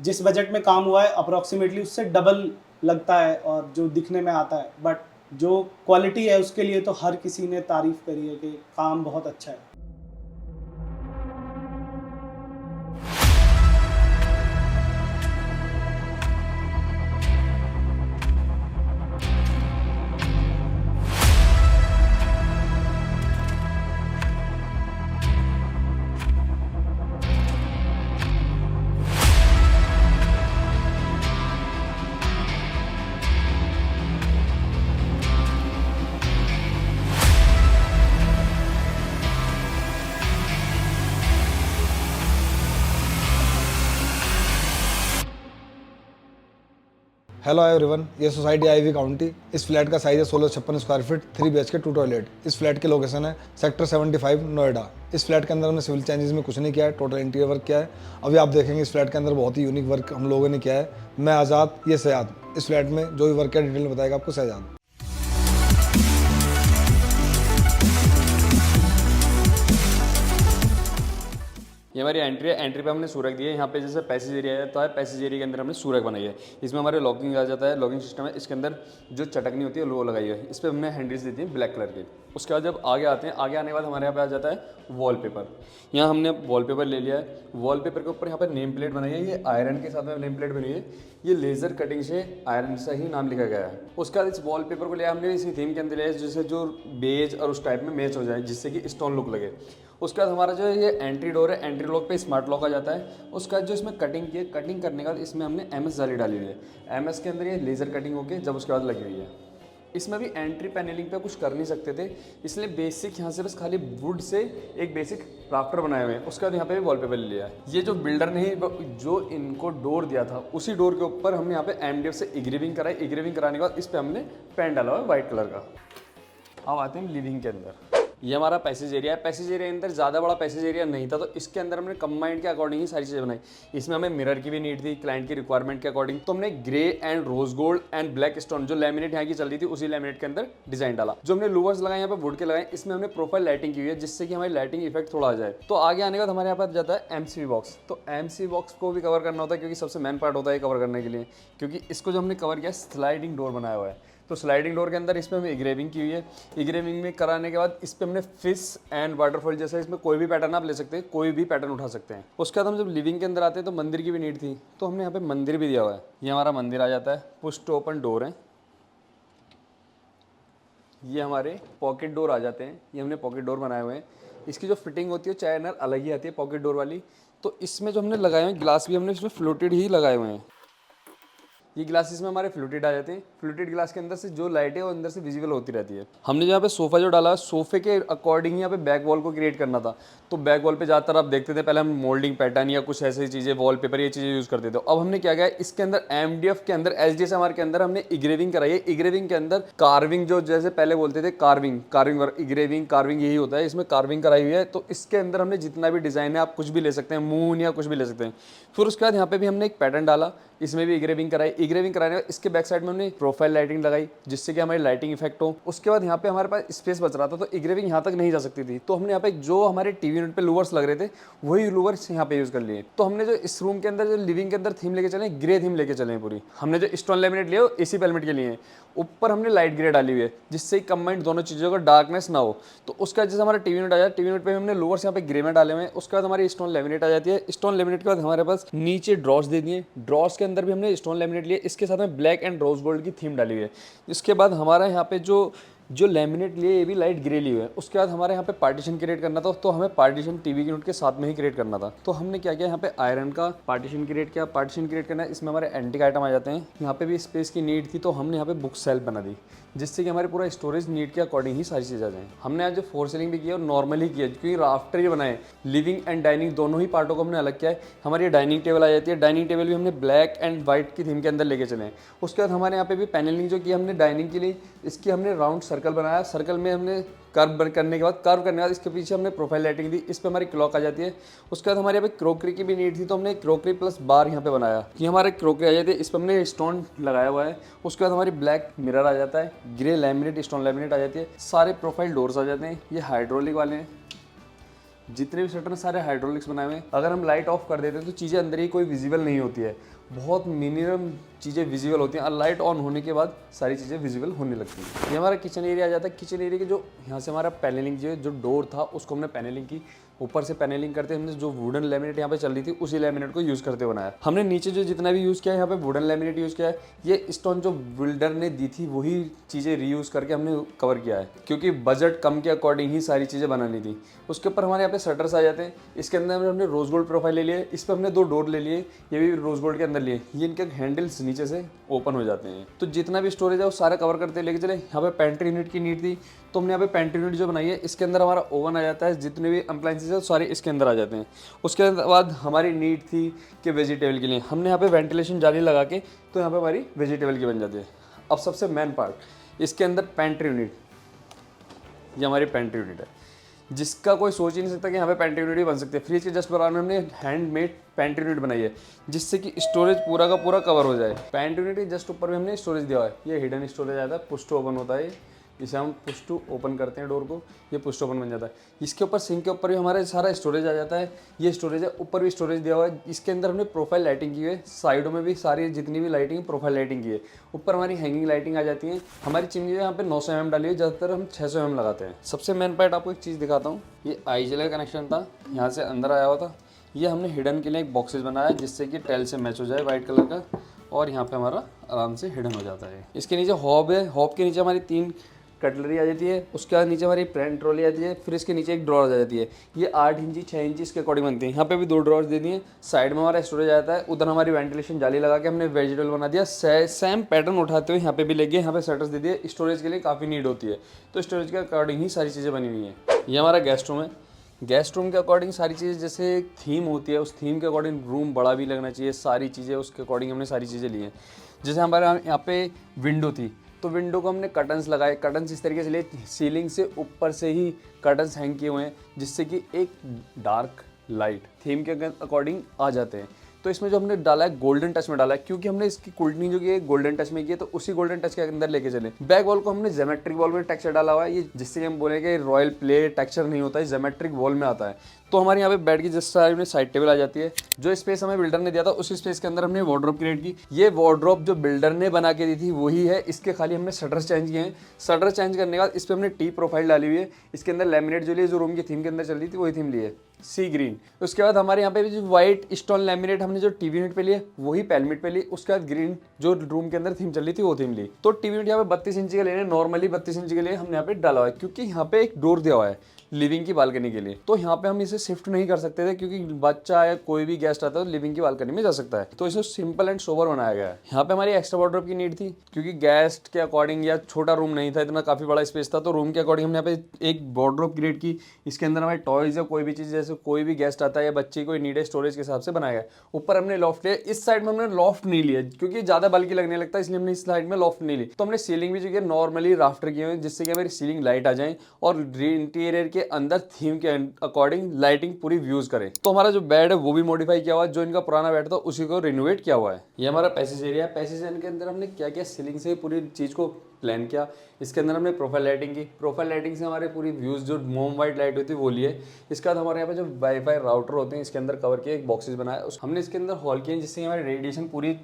जिस बजट में काम हुआ है अप्रॉक्सीमेटली उससे डबल लगता है और जो दिखने में आता है, बट जो क्वालिटी है उसके लिए तो हर किसी ने तारीफ करी है कि काम बहुत अच्छा है। हेलो एवरीवन, ये सोसाइटी आईवी काउंटी। इस फ्लैट का साइज है 1656 स्क्वायर फीट, 3 BHK 2 टॉयलेट। इस फ्लैट की लोकेशन है सेक्टर 75 नोएडा। इस फ्लैट के अंदर हमने सिविल चेंजेस में कुछ नहीं किया है, टोटल इंटीरियर वर्क किया है। अभी आप देखेंगे इस फ्लैट के अंदर बहुत ही यूनिक वर्क हम लोगों ने किया है। मैं आज़ाद, ये सयाद। इस फ्लैट में जो भी वर्क है डिटेल में बताएगा आपको सयाद। ये हमारी एंट्री है। एंट्री पे हमने सूरक दी है। यहाँ पे जैसे पैसेज एरिया आता है, पैसेज एरिया के अंदर हमने सूरक बनाई है। इसमें हमारे लॉकिंग आ जाता है, लॉकिंग सिस्टम है। इसके अंदर जो चटकनी होती है वो लगाई है। इस पर हमने हैंडल्स देती हैं ब्लैक कलर के। उसके बाद जब आगे आते हैं, आगे आने के बाद हमारे यहाँ पे आ जाता है वॉलपेपर। यहाँ हमने वॉलपेपर ले लिया है। वॉलपेपर के ऊपर यहाँ पर नेम प्लेट बनाई है। ये आयरन के साथ में नेम प्लेट बनी है। ये लेज़र कटिंग से आयरन से ही नाम लिखा गया है। उसके बाद इस वॉलपेपर को लिया हमने इसी थीम के अंदर लिया, जिससे जो बेज और उस टाइप में मैच हो जाए, जिससे कि स्टोन लुक लगे। उसके बाद हमारा जो ये एंट्री डोर है, एंट्री लॉक पे स्मार्ट लॉक आ जाता है। उसका जो इसमें कटिंग की है, कटिंग करने के बाद इसमें हमने MS जाली डाली हुई है। MS के अंदर ये लेज़र कटिंग होके जब उसके बाद लगी हुई है। इसमें भी एंट्री पैनलिंग पे कुछ कर नहीं सकते थे, इसलिए बेसिक यहाँ से बस खाली वुड से एक बेसिक राफ्टर बनाए हुए हैं। उसके बाद यहाँ पे भी वॉलपेपर ले लिया है। ये जो बिल्डर ने जो इनको डोर दिया था, उसी डोर के ऊपर हमने यहाँ पे MDF से इग्रेविंग कराई। इग्रेविंग कराने के बाद इस पर हमने पेंट डाला हुआ है वाइट कलर का। अब आते हैं लिविंग के अंदर। ये हमारा पैसेज एरिया है। पैसेज एरिया के अंदर ज़्यादा बड़ा पैसेज एरिया नहीं था, तो इसके अंदर हमने कंबाइंड के अकॉर्डिंग ही सारी चीज़ें बनाई। इसमें हमें मिरर की भी नीड थी क्लाइंट की रिक्वायरमेंट के अकॉर्डिंग, तो हमने grey and rose gold and black stone जो लैमिनेट यहाँ की चल रही थी, उसी लैमिनेट के अंदर डिजाइन डाला। जो हमने लूवर्स लगाए यहाँ पे वुड के लगाए, इसमें हमने प्रोफाइल लाइटिंग की हुई है, जिससे कि हमारी लाइटिंग इफेक्ट थोड़ा आ जाए। तो आगे आने के बाद हमारे यहाँ पर जाता है MCB बॉक्स। तो MCB बॉक्स को भी कवर करना होता है, क्योंकि सबसे मेन पार्ट होता है कवर करने के लिए, क्योंकि इसको जो हमने कवर किया स्लाइडिंग डोर बनाया हुआ है। तो स्लाइडिंग डोर के अंदर इसमें हमें इग्रेविंग की हुई है। इग्रेविंग में कराने के बाद इस पर हमने फिश एंड वाटरफॉल जैसा, इसमें कोई भी पैटर्न आप ले सकते हैं, कोई भी पैटर्न उठा सकते हैं। उसके बाद हम जब लिविंग के अंदर आते हैं तो मंदिर की भी नीड थी, तो हमने यहाँ पे मंदिर भी दिया हुआ है। ये हमारा मंदिर आ जाता है। पुश टू ओपन डोर है। ये हमारे पॉकेट डोर आ जाते हैं। ये हमने पॉकेट डोर बनाए हुए हैं। इसकी जो फिटिंग होती है चाइनर अलग ही आती है पॉकेट डोर वाली। तो इसमें जो हमने लगाए हुए ग्लास भी हमने इसमें फ्लोटेड ही लगाए हुए हैं। ये ग्लासेस में हमारे फ्लूटेड आ जाते हैं। फ्लूटेड ग्लास के अंदर से जो लाइट है वो अंदर से विजिबल होती रहती है। हमने यहाँ पे सोफा जो डाला, सोफे के अकॉर्डिंग यहाँ पे बैक वॉल को क्रिएट करना था। तो बैक वॉल पे ज़्यादातर आप देखते थे पहले हम मोल्डिंग पैटर्न या कुछ ऐसी चीज़ें, वॉलपेपर ये चीज़ें यूज़ करते थे। अब हमने क्या किया, इसके अंदर MDF के अंदर SDSMR के अंदर हमने इग्रेविंग कराई है। इग्रेविंग के अंदर कार्विंग, जो जैसे पहले बोलते थे कार्विंग वर्क, इग्रेविंग कार्विंग यही होता है। इसमें कार्विंग कराई हुई है। तो इसके अंदर हमने जितना भी डिज़ाइन है आप कुछ भी ले सकते हैं, मून या कुछ भी ले सकते हैं। फिर उसके बाद यहाँ पे भी हमने एक पैटर्न डाला, इसमें भी इग्रेविंग कराई। इग्रेविंग कराने के बाद इसके बैक साइड में हमने प्रोफाइल लाइटिंग लगाई, जिससे कि हमारी लाइटिंग इफेक्ट हो। उसके बाद यहाँ पे हमारे पास स्पेस बच रहा था, तो इग्रेविंग यहाँ तक नहीं जा सकती थी। तो हमने यहाँ पे जो हमारे टीवी यूनिट पे लूवर्स लग रहे थे, वही लूवर्स यहाँ पे यूज़ कर लिए। तो हमने जो इस रूम के अंदर जो लिविंग के अंदर थीम लेके चले, ग्रे थीम लेके चले पूरी। हमने जो स्टोन लैमिनेट लिया AC पेलमेट के लिए, ऊपर हमने लाइट ग्रे डाली हुई है, जिससे कंबाइंड दोनों चीज़ों का डार्कनेस ना हो। तो उसका जैसे हमारा टीवी यूनिट आ जाए, टीवी यूनिट पे हमने लोवर्स यहाँ पे ग्रे में डाले हुए हैं। उसके बाद हमारी स्टोन लैमिनेट आ जाती है। स्टोन लैमिनेट के बाद हमारे पास नीचे ड्रॉर्स दे दिए। ड्रॉर्स के अंदर भी हमने स्टोन लैमिनेट लिए, इसके साथ में ब्लैक एंड रोज गोल्ड की थीम डाली हुई है। इसके बाद हमारा यहाँ पे जो लैमिनेट लिए, ये भी लाइट ग्रे लिए हुए है। उसके बाद हमारे यहाँ पे पार्टीशन क्रिएट करना था, तो हमें पार्टीशन टीवी यूनिट के साथ में ही क्रिएट करना था। तो हमने क्या किया, यहाँ पे आयरन का पार्टीशन क्रिएट किया। पार्टीशन क्रिएट करना है, इसमें हमारे एंटीक आइटम आ जाते हैं। यहाँ पे भी स्पेस की नीड थी, तो हमने यहाँ पे बुक सेल्फ बना दी, जिससे कि हमारे पूरा स्टोरेज नीड के अकॉर्डिंग ही सारी चीज़ आ जाए। हमने आज जो फोर सीलिंग भी किया और नॉर्मल ही किया, क्योंकि राफ्टर ही बनाए। लिविंग एंड डाइनिंग दोनों ही पार्टों को हमने अलग किया है। हमारी डाइनिंग टेबल आ जाती है। डाइनिंग टेबल भी हमने ब्लैक एंड व्हाइट की थीम के अंदर लेके चले हैं। उसके बाद हमारे यहाँ पे भी पैनलिंग जो की हमने डाइनिंग के लिए, इसकी हमने राउंड सर्कल बनाया। सर्कल में हमने कर्व करने के बाद इसके पीछे हमने प्रोफाइल लाइटिंग दी। इस पे हमारी क्लॉक आ जाती है। उसके बाद हमारे यहाँ पे क्रोकरी की भी नीड थी, तो हमने क्रोकरी प्लस बार यहाँ पे बनाया कि हमारे क्रोकरी आ जाती है। इस पर हमने स्टोन लगाया हुआ है। उसके बाद हमारी ब्लैक मिरर आ जाता है, ग्रे लैमिनेट स्टोन लैमिनेट आ जाती है। सारे प्रोफाइल डोर्स आ जाते हैं, ये हाइड्रोलिक वाले हैं। जितने भी शटर सारे हाइड्रोलिक्स बनाए हुए हैं। अगर हम लाइट ऑफ कर देते हैं तो चीज़ें अंदर ही कोई विजिबल नहीं होती है, बहुत मिनिमम चीज़ें विजिबल होती हैं। और लाइट ऑन होने के बाद सारी चीज़ें विजिबल होने लगती हैं। ये हमारा किचन एरिया आ जाता है। किचन एरिया के जो यहाँ से हमारा पैनलिंग जो डोर था उसको हमने पैनलिंग की, ऊपर से पैनलिंग करते हमने जो वुडन लैमिनेट यहाँ पे चल रही थी उसी लैमिनेट को यूज़ करते बनाया। हमने नीचे जो जितना भी यूज़ किया है यहाँ पे वुडन लैमिनेट यूज़ किया है। ये स्टोन जो बिल्डर ने दी थी वही चीज़ें रीयूज़ करके हमने कवर किया है, क्योंकि बजट कम के अकॉर्डिंग ही सारी चीज़ें बनानी थी। उसके ऊपर हमारे यहाँ पे शटर्स आ जाते हैं। इसके अंदर हमने रोज गोल्ड प्रोफाइल ले लिए, इस पर हमने 2 डोर ले लिए, ये भी रोज गोल्ड के अंदर लिए। ये इनके हैंडल्स नीचे से ओपन हो जाते हैं, तो जितना भी स्टोरेज है वो सारा कवर करते लेके चले। यहाँ पे पेंट्री यूनिट की नीड थी तो हमने यहाँ पे पेंट्री यूनिट जो बनाई है, इसके अंदर हमारा ओवन आ जाता है। जितने भी अप्लाइंसेस है सारे इसके अंदर आ जाते हैं। उसके बाद हमारी नीड थी कि वेजिटेबल के लिए हमने यहाँ पे वेंटिलेशन जाली लगा के, तो यहाँ पे हमारी वेजिटेबल की बन जाती है। अब सबसे मेन पार्ट, इसके अंदर पेंट्री यूनिट, ये हमारी पेंट्री यूनिट है, जिसका कोई सोच ही नहीं सकता कि यहाँ पे पेंट्री यूनिट भी बन सकते हैं। फ्रिज के जस्ट बराबर में हमने हैंडमेड पेंट्री यूनिट बनाई है, जिससे कि स्टोरेज पूरा का पूरा कवर हो जाए। पेंट्री यूनिट के जस्ट ऊपर भी हमने स्टोरेज दिया है। ये हिडन स्टोरेज आता है, पुश टू ओपन होता है। इसे हम पुश टू ओपन करते हैं डोर को, ये पुश टू ओपन बन जाता है। इसके ऊपर सिंक के ऊपर भी हमारा सारा स्टोरेज आ जाता है। ये स्टोरेज है, ऊपर भी स्टोरेज दिया हुआ है। इसके अंदर हमने प्रोफाइल लाइटिंग की है, साइडों में भी सारी जितनी भी लाइटिंग प्रोफाइल लाइटिंग की है। ऊपर हमारी हैंगिंग लाइटिंग आ जाती है। हमारी चिमनी यहाँ पे 900 mm डाली है, ज़्यादातर हम 600 mm लगाते हैं। सबसे मेन पार्ट आपको एक चीज़ दिखाता हूँ, ये आईजेल का कनेक्शन था, यहाँ से अंदर आया हुआ था। ये हमने हिडन के लिए एक बॉक्सेस बनाया जिससे कि टेल से मैच हो जाए वाइट कलर का, और यहाँ पे हमारा आराम से हिडन हो जाता है। इसके नीचे हॉब है, हॉब के नीचे हमारी 3 कटलरी आ जाती है। उसके बाद नीचे हमारी प्लांट ट्रॉली आती है, फिर इसके नीचे एक ड्रॉर आ जाती है। ये 8 इंची 6 इंची इसके अकॉर्डिंग बनती है। यहाँ पे भी 2 ड्रॉर्स दे दिए। साइड में हमारा स्टोरेज आ जाता है। उधर हमारी वेंटिलेशन जाली लगा के हमने वेजिटेबल बना दिया। सेम पैटर्न उठाते हुए यहाँ पे भी लगे, यहाँ पे शटर्स दे दिए। स्टोरेज के लिए काफ़ी नीड होती है, तो स्टोरेज के अकॉर्डिंग ही सारी चीज़ें बनी हुई हैं। ये हमारा गेस्ट रूम है। गेस्ट रूम के अकॉर्डिंग सारी चीज़ें, जैसे एक थीम होती है, उस थीम के अकॉर्डिंग रूम बड़ा भी लगना चाहिए। सारी चीज़ें उसके अकॉर्डिंग हमने सारी चीज़ें ली हैं। जैसे हमारे यहाँ पे विंडो थी, तो विंडो को हमने कर्टन्स लगाए। कर्टन्स इस तरीके से लिए, सीलिंग से ऊपर से ही कर्टन्स हैंग किए हुए हैं, जिससे कि एक डार्क लाइट थीम के अकॉर्डिंग आ जाते हैं। तो इसमें जो हमने डाला है गोल्डन टच में डाला है, क्योंकि हमने इसकी कुल्टनिंग जो की है गोल्डन टच में की है, तो उसी गोल्डन टच के अंदर लेके चले। बैक वॉल को हमने ज्योमेट्रिक वॉल में टेक्सचर डाला हुआ है, ये जिससे कि हम बोलेंगे रॉयल प्ले टेक्सचर नहीं होता है, ज्योमेट्रिक वॉल में आता है। तो हमारे यहाँ पे बेड की जिस साइड में साइड टेबल आ जाती है। जो स्पेस हमें बिल्डर ने दिया था उसी स्पेस के अंदर हमने वार्डरोब क्रिएट की। ये वार्डरोब जो बिल्डर ने बना के दी थी वही है, इसके खाली हमने शटर्स चेंज किए हैं। शटर चेंज करने के बाद इस पर हमने टी प्रोफाइल डाली हुई है। इसके अंदर लैमिनेट जो ली, जो रूम की थीम के अंदर चल रही थी वही थीम ली है, सी ग्रीन। उसके बाद हमारे यहाँ पे जो व्हाइट स्टोन लैमिनेट हमने जो टीवी यूनिट पे लिए वही पैलमिट पे ली। उसके बाद ग्रीन जो रूम के अंदर थीम चल रही थी वो थीम ली। तो टीवी यूनिट यहाँ पे 32 इंची का लेने, नॉर्मली 32 इंची के लिए हमने यहाँ पे डाला हुआ है, क्योंकि यहाँ पे एक डोर दिया हुआ है लिविंग की बालकनी के लिए। तो यहाँ पे हम इसे शिफ्ट नहीं कर सकते थे, क्योंकि बच्चा या कोई भी गेस्ट आता है तो लिविंग की बालकनी में जा सकता है। तो इसे सिंपल एंड सोबर बनाया गया है। यहाँ पे हमारी एक्स्ट्रा वार्डरोब की नीड थी, क्योंकि गेस्ट के अकॉर्डिंग या छोटा रूम नहीं था, इतना काफी बड़ा स्पेस था, तो रूम के अकॉर्डिंग हमने यहाँ पे एक वार्डरोब क्रिएट की। इसके अंदर हमारे टॉयज या कोई भी चीज, जैसे कोई भी गेस्ट आता है या बच्चे कोई नीड है, स्टोरेज के हिसाब से बनाया गया। ऊपर हमने लॉफ्ट लिया। इस साइड में हमने लॉफ्ट नहीं लिया, क्योंकि ज्यादा बल्कि लगने लगता है, इसलिए हमने इस साइड में लॉफ्ट नहीं ली। तो हमने सीलिंग भी जो है नॉर्मली राफ्टर किए हुए, जिससे कि हमारी सीलिंग लाइट आ जाए और इंटीरियर के अंदर थीम के अकॉर्डिंग लाइटिंग पूरी व्यूज करें। तो हमारा जो बेड है वो भी मॉडिफाई किया हुआ है, जो इनका पुराना बेड था उसी को रिनोवेट किया हुआ है। ये हमारा पैसेज एरिया है। पैसेज एरिया के अंदर हमने क्या किया, सीलिंग से पूरी चीज को प्लान किया। इसके अंदर हमने प्रोफाइल लाइटिंग की। प्रोफाइल लाइटिंग से हमारे पूरी व्यूज जो मोम वाइट लाइट होती है वो लिए। इसके बाद हमारे यहाँ पे जो वाईफाई राउटर होते हैं इसके अंदर कवर किए, एक बॉक्सेस बनाया, हमने इसके अंदर हॉल किए, जिससे हमारी रेडिएशन पूरी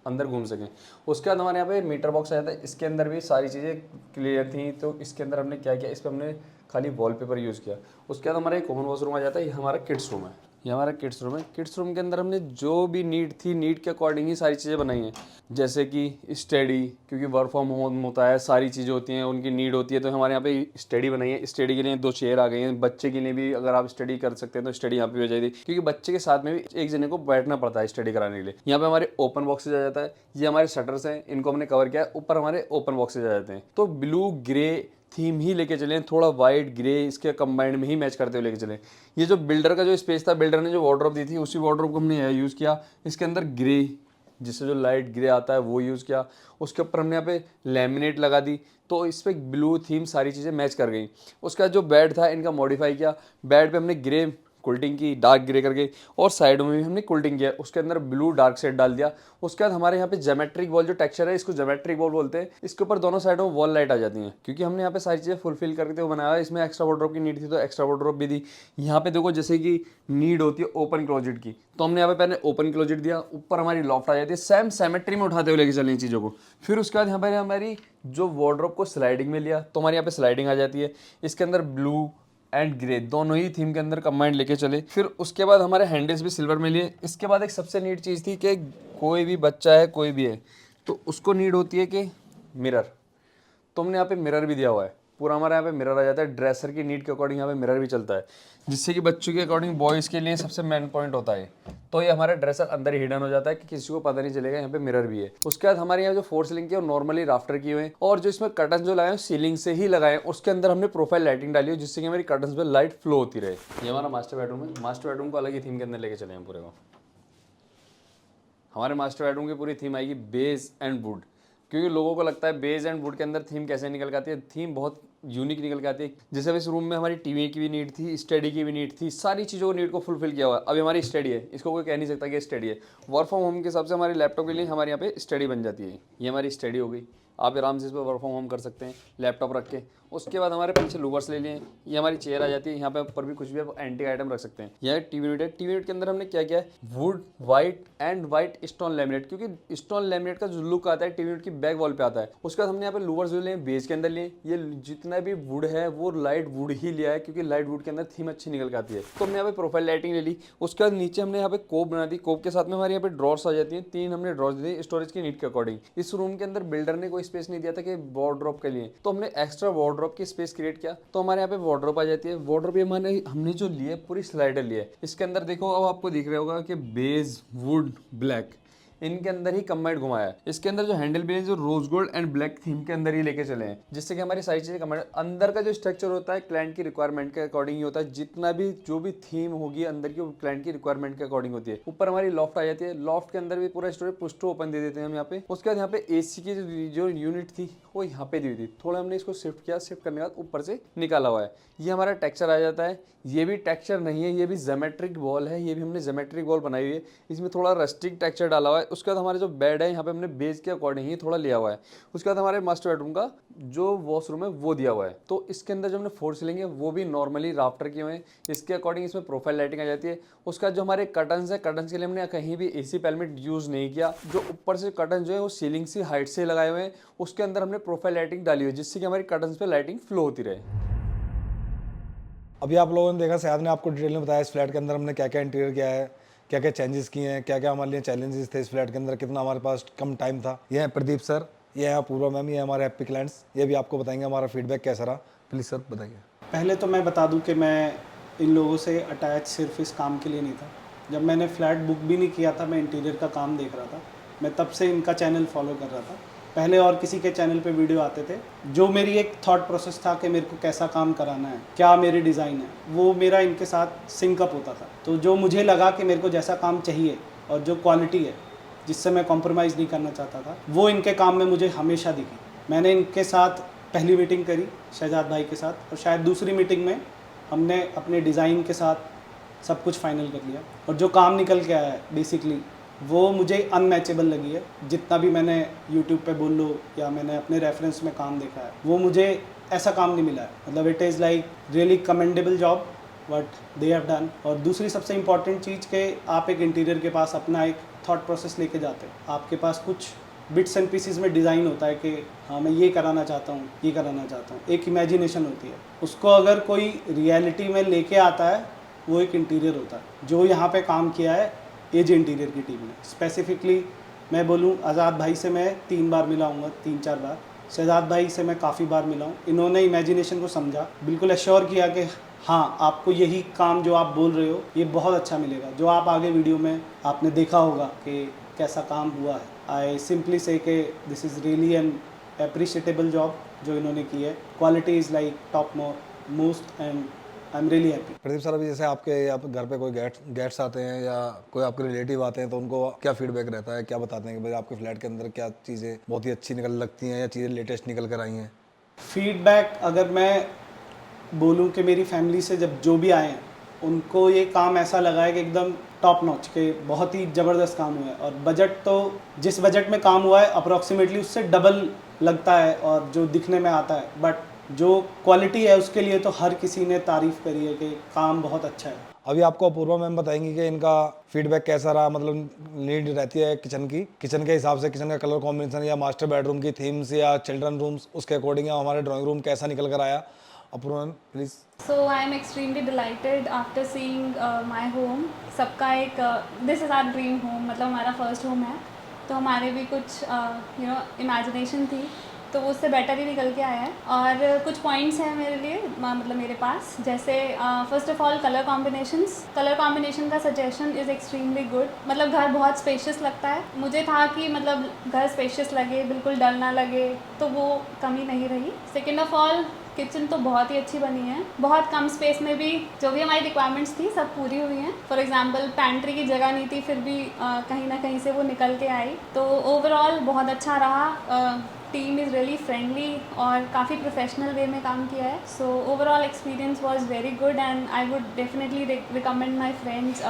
अंदर घूम सकें। उसके बाद हमारे यहाँ पे मीटर बॉक्स आया था, इसके अंदर भी सारी चीज़ें क्लियर थी। तो इसके अंदर हमने क्या किया, इस पर हमने खाली वॉलपेपर यूज़ किया। उसके बाद हमारा एक कॉमन वॉशरूम आ जाता है, ये हमारा किड्स रूम है। ये हमारा किड्स रूम है। किड्स रूम के अंदर हमने जो भी नीड थी, नीड के अकॉर्डिंग ही सारी चीज़ें बनाई हैं, जैसे कि स्टडी, क्योंकि वर्क फ्रॉम होम होता है, सारी चीज़ें होती हैं, उनकी नीड होती है, तो हमारे यहाँ पे स्टडी बनाई है। स्टडी के लिए 2 चेयर आ गई हैं। बच्चे के लिए भी अगर आप स्टडी कर सकते हैं तो स्टडी यहाँ पे हो जाएगी, क्योंकि बच्चे के साथ में भी एक जने को बैठना पड़ता है स्टडी कराने के लिए। यहाँ पे हमारे ओपन बॉक्सेज आ जाता है। ये हमारे शटर्स हैं, इनको हमने कवर किया है। ऊपर हमारे ओपन बॉक्सेज आ जाते हैं। तो ब्लू ग्रे थीम ही लेके चले, थोड़ा वाइट ग्रे इसके कंबाइंड में ही मैच करते हुए लेके चले। ये जो बिल्डर का जो स्पेस था, बिल्डर ने जो वार्डरोब दी थी उसी वार्डरोब को हमने यूज़ किया। इसके अंदर ग्रे, जिससे जो लाइट ग्रे आता है वो यूज़ किया। उसके ऊपर हमने यहाँ पे लैमिनेट लगा दी, तो इस पर ब्लू थीम सारी चीज़ें मैच कर गई। उसका जो बेड था इनका मॉडिफाई किया। बेड पे हमने ग्रे कोल्टिंग की डार्क ग्रे करके, और साइड में भी हमने कोल्टिंग किया, उसके अंदर ब्लू डार्क शेड डाल दिया। उसके बाद हमारे यहाँ पे ज्योमेट्रिक वॉल जो टेक्सचर है, इसको ज्योमेट्रिक वॉल बोलते हैं। इसके ऊपर दोनों साइडों में वॉल लाइट आ जाती है, क्योंकि हमने यहाँ पे सारी चीज़ें फुलफिल करके वो बनाया है। इसमें एक्स्ट्रा वार्डरोब की नीड थी तो एक्स्ट्रा वार्डरोब भी दी। यहाँ पे देखो जैसे कि नीड होती है ओपन क्लोजेट की, तो हमने यहाँ पे पहले ओपन क्लोजेट दिया, ऊपर हमारी लॉफ्ट आ जाती है। सेम सिमेट्री में उठाते हुए लेके चलें चीज़ों को। फिर उसके बाद यहाँ पर हमारी जो वार्डरोब को स्लाइडिंग में लिया, तो हमारे यहाँ पे स्लाइडिंग आ जाती है। इसके अंदर ब्लू एंड ग्रे दोनों ही थीम के अंदर कंबाइंड लेके चले। फिर उसके बाद हमारे हैंडल्स भी सिल्वर में लिए। इसके बाद एक सबसे नीड चीज़ थी कि कोई भी बच्चा है, कोई भी है, तो उसको नीड होती है कि मिरर, तो हमने यहाँ पे मिरर भी दिया हुआ है। पूरा हमारे यहाँ पे मिरर आ जाता है। ड्रेसर की नीड के अकॉर्डिंग यहाँ पे मिरर भी चलता है, जिससे कि बच्चों के अकॉर्डिंग बॉयज़ के लिए सबसे मेन पॉइंट होता है। तो ये हमारा ड्रेसर अंदर ही हिडन हो जाता है कि किसी को पता नहीं चलेगा यहाँ पे मिरर भी है। उसके बाद हमारे यहाँ जो फोर सीलिंग की है वो नॉर्मली राफ्टर की हुए हैं, और जो इसमें कर्टन जो लगाए सीलिंग से ही लगाए, उसके अंदर हमने प्रोफाइल लाइटिंग डाली है, जिससे कि हमारी कर्टन पे लाइट फ्लो होती रहे। ये हमारा मास्टर बेडरूम है। मास्टर बेडरूम को अलग ही थीम के अंदर लेके चले हैं पूरे को। हमारे मास्टर बेडरूम की पूरी थीम आएगी बेज एंड वुड, क्योंकि लोगों को लगता है बेज एंड वुड के अंदर थीम कैसे निकल के आती है। थीम बहुत यूनिक निकल के आती है। जैसे इस रूम में हमारी टीवी की भी नीड थी, स्टडी की भी नीड थी, सारी चीज़ों को नीड को फुलफिल किया हुआ है। अभी हमारी स्टडी है, इसको कोई कह नहीं सकता कि स्टडी है। वर्क फ्रॉम होम के हिसाब से हमारी लैपटॉप के लिए हमारे यहाँ पे स्टडी बन जाती है। ये हमारी स्टडी हो गई, आप आराम से इस पर वर्क फ्रॉम होम कर सकते हैं लैपटॉप रख के। उसके बाद हमारे पीछे लूवर्स ले लिए। ये हमारी चेयर आ जाती है, यहाँ पे ऊपर भी कुछ भी आप एंटी आइटम रख सकते हैं। यह टीवी यूनिट है। टीवी यूनिट के अंदर हमने क्या किया है, would white and white stone laminate, क्योंकि स्टोन लैमिनेट का जो लुक आता है टीवी यूनिट की बैक वॉल पे आता है। उसके बाद हमने यहाँ पे लूवर्स लिए बेस के अंदर लिए। ये जितना भी वुड है वो लाइट वुड ही लिया है, क्योंकि लाइट वुड के अंदर थीम अच्छी निकल के आती है। तो हमने यहाँ पे प्रोफाइल लाइटिंग ले ली। उसके बाद नीचे हमने यहाँ पे कोप बना दी। कोप के साथ में हमारे यहाँ पे ड्रॉर्स आ जाती है। 3 हमने ड्रॉर्स दी स्टोरेज की नीड के अकॉर्डिंग। इस रूम के अंदर बिल्डर ने कोई स्पेस नहीं दिया था कि वार्डरोब के लिए, तो हमने एक्स्ट्रा वार्डरोब की स्पेस क्रिएट किया। तो हमारे यहाँ पे वार्डरोब आ जाती है। वार्डरोब हमने जो लिए पूरी स्लाइडर ली है। इसके अंदर देखो, अब आपको दिख रहा होगा कि बेज वुड ब्लैक इनके अंदर ही कंबाइंड घुमाया है। इसके अंदर जो हैंडल भी है जो rose gold and black theme के अंदर ही लेके चले हैं, जिससे कि हमारी सारी चीजें कंबाइंड। अंदर का जो स्ट्रक्चर होता है क्लाइंट की रिक्वायरमेंट के अकॉर्डिंग ही होता है। जितना भी जो भी थीम होगी अंदर की, वो क्लाइंट की रिक्वायरमेंट के अकॉर्डिंग होती है। ऊपर हमारी लॉफ्ट आ जाती है। लॉफ्ट के अंदर भी पूरा स्टोरेज पुश टू ओपन दे देते हैं हम यहाँ पे। उसके बाद यहाँ पे एसी की जो यूनिट थी वो यहाँ पे दी हुई थी। थोड़ा हमने इसको शिफ्ट किया, शिफ्ट करने के बाद ऊपर से निकाला हुआ है। ये हमारा टेक्सचर आ जाता है। ये भी टेक्सचर नहीं है, ये भी ज्योमेट्रिक वॉल है। ये भी हमने ज्योमेट्रिक वॉल बनाई हुई है। इसमें थोड़ा रस्टिक टेक्सचर डाला हुआ है। उसके बाद हमारे जो बेड है यहाँ पे हमने बेस के अकॉर्डिंग ही थोड़ा लिया हुआ है। उसके बाद हमारे मास्टर बेडरूम का जो वॉशरूम है वो दिया हुआ है। तो इसके अंदर जो हमने फोर सीलिंग है वो भी नॉर्मली राफ्टर किए हुए हैं। इसके अकॉर्डिंग इसमें प्रोफाइल लाइटिंग आ जाती है। उसका जो हमारे कर्टन्स है, कर्टन्स के लिए हमने कहीं भी एसी पैलेट यूज़ नहीं किया। जो ऊपर से कर्टन जो है वो सीलिंग से हाइट से लगाए हुए हैं। उसके अंदर हमने प्रोफाइल लाइटिंग डाली हुई है, जिससे कि हमारी कर्टन्स पे लाइटिंग फ्लो होती रहे। अभी आप लोगों ने देखा, शायद ने आपको डिटेल में बताया इस फ्लैट के अंदर हमने क्या क्या इंटीरियर किया है, क्या क्या चेंजेस किए हैं, क्या क्या हमारे लिए चैलेंजेस थे इस फ्लैट के अंदर, कितना हमारे पास कम टाइम था। ये है प्रदीप सर, ये है अपूर्वा मैम, ये हमारे हैप्पी क्लाइंट्स। ये भी आपको बताएंगे हमारा फीडबैक कैसा रहा। प्लीज़ सर बताइए। पहले तो मैं बता दूं कि मैं इन लोगों से अटैच सिर्फ इस काम के लिए नहीं था। जब मैंने फ्लैट बुक भी नहीं किया था, मैं इंटीरियर का काम देख रहा था। मैं तब से इनका चैनल फॉलो कर रहा था। पहले और किसी के चैनल पे वीडियो आते थे। जो मेरी एक थॉट प्रोसेस था कि मेरे को कैसा काम कराना है, क्या मेरी डिज़ाइन है, वो मेरा इनके साथ सिंकअप होता था। तो जो मुझे लगा कि मेरे को जैसा काम चाहिए और जो क्वालिटी है जिससे मैं कॉम्प्रोमाइज़ नहीं करना चाहता था, वो इनके काम में मुझे हमेशा दिखी। मैंने इनके साथ पहली मीटिंग करी शहजाद भाई के साथ, और शायद दूसरी मीटिंग में हमने अपने डिज़ाइन के साथ सब कुछ फाइनल कर लिया। और जो काम निकल के आया है बेसिकली वो मुझे अनमैचेबल लगी है। जितना भी मैंने यूट्यूब पे बोल लो या मैंने अपने रेफरेंस में काम देखा है, वो मुझे ऐसा काम नहीं मिला है। मतलब it is like really commendable job what they have done. और दूसरी सबसे इम्पॉर्टेंट चीज़ कि आप एक इंटीरियर के पास अपना एक थॉट प्रोसेस लेके जाते हैं। आपके पास कुछ बिट्स एंड पीसीज में डिज़ाइन होता है कि हाँ मैं ये कराना चाहता हूँ, ये कराना चाहता हूँ। एक इमेजिनेशन होती है, उसको अगर कोई रियलिटी में लेके आता है वो एक इंटीरियर होता है। जो यहाँ पे काम किया है एज इंटीरियर की टीम ने, स्पेसिफिकली मैं बोलूँ आज़ाद भाई से मैं 3 बार मिला हूँगा, 3-4 बार। शहजाद भाई से मैं काफ़ी बार मिला हूँ। इन्होंने इमेजिनेशन को समझा, बिल्कुल एश्योर किया कि हाँ आपको यही काम जो आप बोल रहे हो ये बहुत अच्छा मिलेगा। जो आप आगे वीडियो में आपने देखा होगा कि कैसा काम हुआ है। आई सिंपली से कि this is really an appreciable job जो इन्होंने की है। Quality is like top most and I am really happy. Pradeep sir, अभी जैसे आपके घर पे कोई गेस्ट्स आते हैं या कोई आपके रिलेटिव आते हैं, तो उनको क्या फीडबैक रहता है, क्या बताते हैं कि भाई आपके फ्लैट के अंदर क्या चीज़ें बहुत ही अच्छी निकल लगती हैं या चीज़ें लेटेस्ट निकल कर आई हैं? फीडबैक अगर मैं बोलूँ कि मेरी फैमिली से जब जो भी आए हैं उनको ये काम ऐसा लगा है कि एकदम टॉप नॉच के बहुत ही ज़बरदस्त काम हुआ है। और बजट तो जिस बजट में काम हुआ है अप्रॉक्सीमेटली उससे डबल लगता है और जो दिखने में आता है, बट जो क्वालिटी है उसके लिए तो हर किसी ने तारीफ़ करी है कि काम बहुत अच्छा है। अभी आपको अपूर्वा मैम बताएंगी कि इनका फीडबैक कैसा रहा, मतलब नीड रहती है किचन की, किचन के हिसाब से किचन का कलर कॉम्बिनेशन या मास्टर बेडरूम की थीम्स या चिल्ड्रन रूम्स उसके अकॉर्डिंग या हमारे ड्राइंग रूम कैसा निकल कर आया। Apoorva ma'am please. So I am extremely delighted after seeing my home. सबका एक this is our dream home, मतलब हमारा फर्स्ट होम है, तो हमारे भी कुछ इमेजिनेशन थी, तो वो उससे बेटर ही निकल के आया है। और कुछ पॉइंट्स हैं मेरे लिए, मतलब मेरे पास, जैसे first of all colour combination का सजेशन इज़ एक्सट्रीमली गुड। मतलब घर बहुत स्पेशियस लगता है, मुझे था कि मतलब घर स्पेशियस लगे, बिल्कुल डल ना लगे, तो वो कमी नहीं रही। सेकेंड ऑफ ऑल किचन तो बहुत ही अच्छी बनी है, बहुत कम स्पेस में भी जो भी हमारी रिक्वायरमेंट्स थी सब पूरी हुई हैं। फॉर एग्जांपल पैंट्री की जगह नहीं थी, फिर भी कहीं ना कहीं से वो निकल के आई। तो ओवरऑल बहुत अच्छा रहा। टीम इज़ रियली फ्रेंडली और काफ़ी प्रोफेशनल वे में काम किया है। So overall experience was very good and I would definitely recommend my friends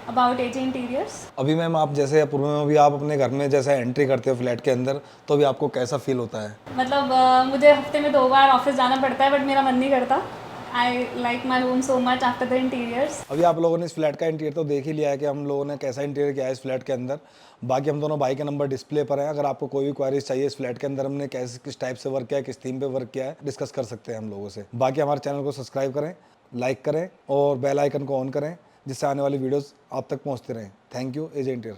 about AJ interiors. अभी मैम आप जैसे अपूर्वा मैम अभी आप अपने घर में जैसे एंट्री करते हो फ्लैट के अंदर, तो अभी आपको कैसा फील होता है? मतलब मुझे हफ्ते में 2 बार ऑफिस जाना पड़ता है, बट मेरा मन नहीं करता। I like my home so much after the interiors. अभी आप लोगों ने इस फ्लैट का इंटीरियर तो देख ही लिया है कि हम लोगों ने कैसा इंटीरियर किया है इस फ्लैट के अंदर। बाकी हम दोनों भाई के नंबर डिस्प्ले पर हैं, अगर आपको कोई भी क्वारीज चाहिए इस फ्लैट के अंदर हमने कैसे किस टाइप से वर्क किया है, किस थीम पे वर्क किया है, डिस्कस कर सकते हैं हम लोगों से। बाकी हमारे चैनल को सब्सक्राइब करें, लाइक करें और बेल आइकन को ऑन करें, जिससे आने वाली वीडियोज़ आप तक पहुँचते रहें। Thank you AJ interior.